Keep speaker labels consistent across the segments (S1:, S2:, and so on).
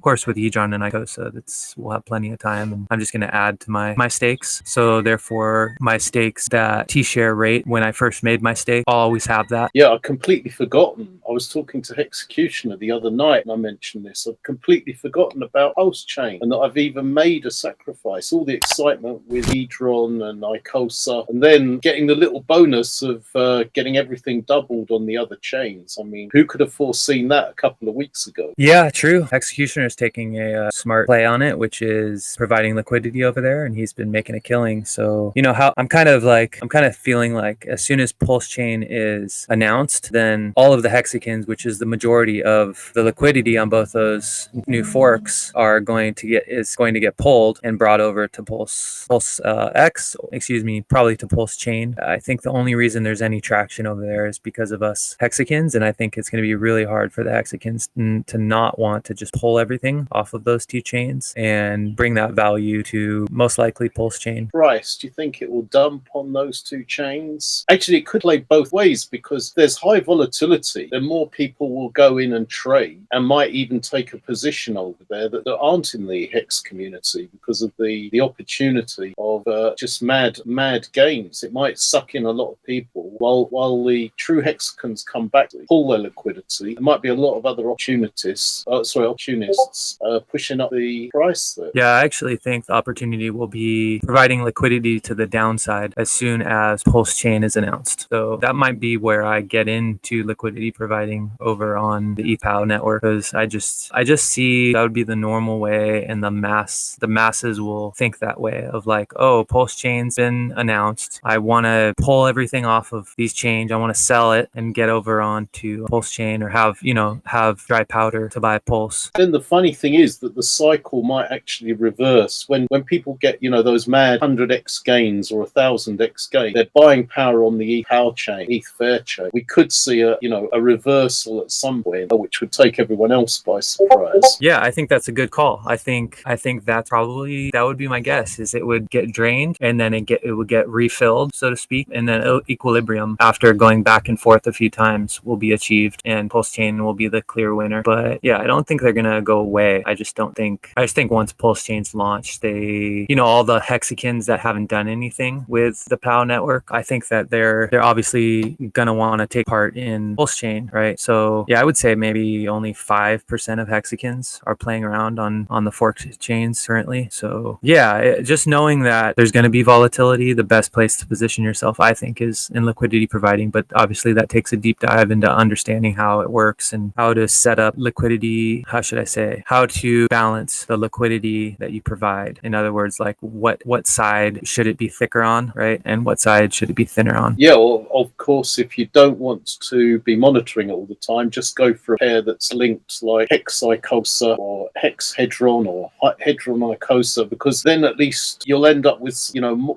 S1: course, with hedron and icosa, we'll have plenty of time, and I'm just going to add to my stakes. So therefore, my stakes, that T-share rate when I first made my stake, I'll always have that.
S2: Yeah, I'd completely forgotten. I was talking to Executioner the other night, and I mentioned this. I've completely forgotten about Pulsechain, and that I've even made a sacrifice. All the excitement with hedron and icosa, and then getting the little bonus of getting everything doubled on the other chains. I mean, who could have foreseen that a couple of weeks ago?
S1: Yeah, true. Executioner is taking a smart play on it, which is providing liquidity over there, and he's been making a killing. So, you know, how I'm kind of feeling like as soon as Pulsechain is announced, then all of the hexagons, which is the majority of the liquidity on both those new forks, are going to get pulled and brought over to probably to Pulsechain. I think the only reason there's any traction over there is because of us hexagons, and I think it's going to be really hard for the hexagons to not want to just pull everything off of those two chains and bring that value to most likely Pulsechain.
S2: Price, do you think it will dump on those two chains? Actually, it could play both ways, because there's high volatility. Then more people will go in and trade and might even take a position over there that aren't in the hex community, because of the opportunity of just mad gains. It might suck in a lot of people while the true hexagons come back to pull their liquidity. There might be a lot of other opportunists pushing up the price there.
S1: Yeah, I actually think the opportunity will be providing liquidity to the downside as soon as Pulsechain is announced. So that might be where I get into liquidity providing over on the ePow network, because I just see that would be the normal way, and the masses will think that way of like, oh, Pulsechain's been announced. I want to pull everything off of these chains. I want to sell it and get over onto Pulsechain, or have dry powder to buy Pulse.
S2: Then the funny thing is that the cycle might actually reverse when people get those mad 100x gains or 1000x gains. They're buying power on the ETH chain, ETH Fair chain. We could see a reversal at some point, which would take everyone else by surprise.
S1: Yeah, I think that's a good call. I think that would be my guess, is it would get drained and then it would get refilled, so to speak, and then equilibrium after going back and forth a few times will be achieved, and Pulsechain will be the clear winner. But yeah, I don't think they're gonna go away. I just think once Pulsechain's launched, all the hexagons that haven't done anything with the POW network, I think that they're obviously gonna want to take part in Pulsechain, right? So yeah, I would say maybe only 5% of hexagons are playing around on the forked chains currently. So yeah, just knowing that there's going to be volatility, the best place to position yourself, I think, is in liquidity providing. But obviously that takes a deep dive into understanding how it works and how to set up liquidity. How to balance the liquidity that you provide. In other words, like what side should it be thicker on, right? And what side should it be thinner on?
S2: Yeah, well, of course, if you don't want to be monitoring it all the time, just go for a pair that's linked, like hex icosa or hex hedron or hedron icosa, because then at least you'll end up with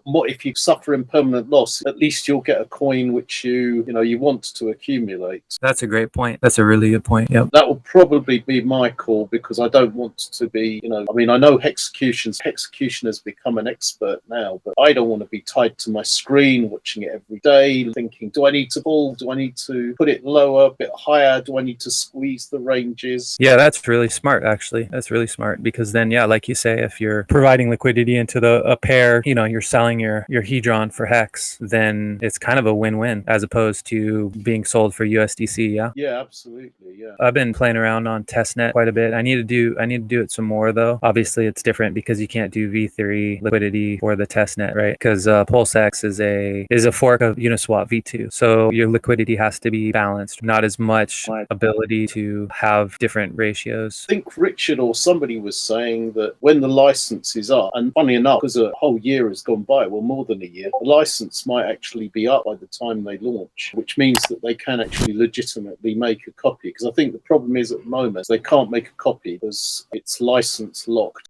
S2: more. If you suffer impermanent loss, at least you'll get a coin which you want to accumulate.
S1: That's a great point. That's a really good point. Yep.
S2: That will probably be my call, because I don't want to be, I know Execution has become an expert now, but I don't want to be tied to my screen watching it every day, thinking, do I need to pull? Do I need to put it lower, a bit higher? Do I need to squeeze the ranges?
S1: Yeah, that's really smart, actually. That's really smart, because then, yeah, like you say, if you're providing liquidity into a pair, you're selling your hedron for hex, then it's kind of a win-win as opposed to being sold for USDC. Yeah.
S2: Yeah, absolutely. Yeah.
S1: I've been playing around on testnet quite a bit. I need to do it some more though. Obviously, it's different because you can't do V3 liquidity for the testnet, right? Because Pulsex is a fork of Uniswap V2, so your liquidity has to be balanced. Not as much ability to have different ratios.
S2: I think Richard or somebody was saying that when the license is up, and funny enough, because a whole year has gone by, well, more than a year, the license might actually be up by the time they launch, which means that they can actually legitimately make a copy. Because I think the problem is at the moment they can't make a copy because it's license locked.